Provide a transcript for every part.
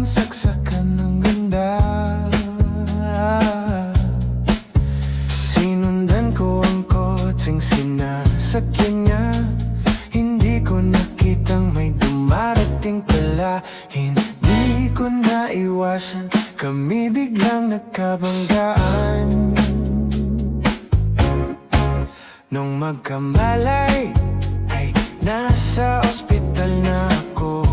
aking saksakan ng ganda. Sinundan ko ang kotseng sinasakyan niya. Hindi ko nakitang may dumarating pala. Hindi ko naiwasan, kami biglang nagkabanggaan. Nung magkamalay ay nasa ospital na ako.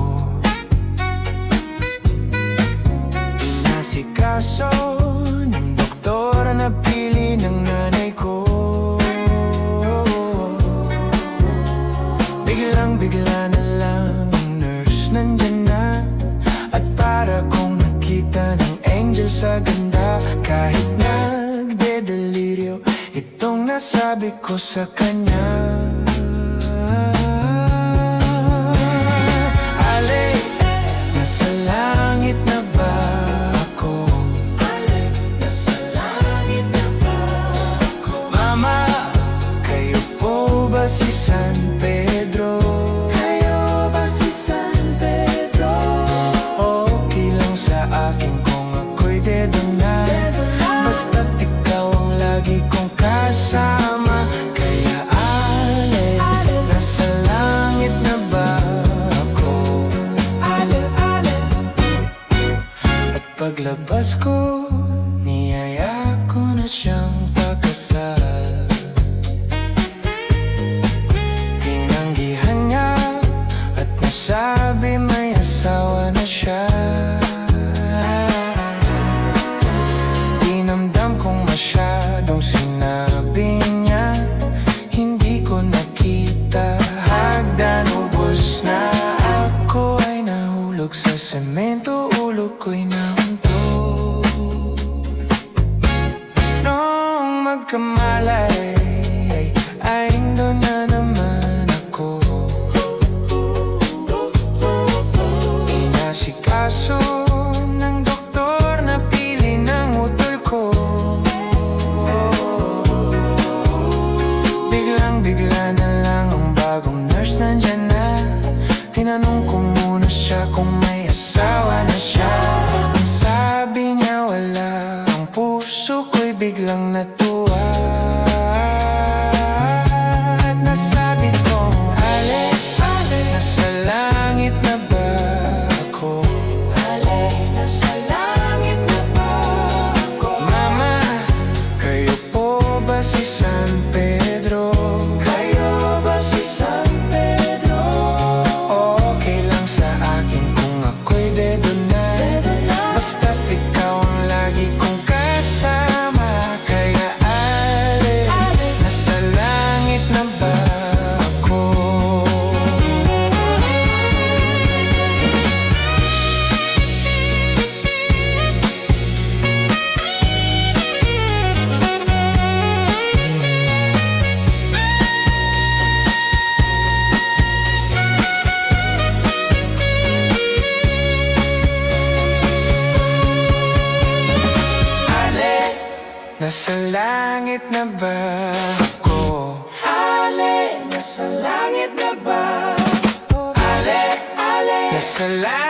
Inasikaso ng doktor na pili ng nanay ko. Biglang-bigla na lang ang nurse nandyan na. At para kong nakita ng angel sa ganda. Kahit nagde-deliryo, itong nasabi ko sa kanya. Ale, nasa langit na ba ako? Ale, nasa langit na ba ako? Mama, kayo po ba si San Pedro? Kayo ba si San Pedro? Okay lang sa akin kung ako'y dedo na. Basta't ikaw ang lagi kong kasama. Kaya Ale, nasa langit na ba ako? Ale, Ale. At paglabas ko, niyaya ko na siyang pagkasal. Tinanggihan niya at nasabi may asawa na siya. Dinamdam kong masyadong sinabi niya. Hindi ko nakita, hagdan ubos na. Ako ay nahulog sa semento, ulo ko'y nahuntog. Nung magkamalay ay doon na naman ako. Inasikaso ng doktor na pili ng utol ko. Biglang-bigla na lang ang bagong nurse nandyan na. Tinanong ko muna siya kung may asawa na siya. Ang sabi niya wala, ang puso ko'y biglang natuwa. At nasabi kong Ale, Ale, nasa langit na ba ako? Ale, nasa langit na ba ako? Mama, kayo po ba si San Pedro? Kayo ba si San Pedro? Okay lang sa akin kung ako'y dedo na. Basta't ikaw ang lagi kong kasama. Kaya Ale, nasa langit na ba ako? Ale, nasa langit na ba ako? Ale, nasa langit na ba? Ale, Ale, nasa langit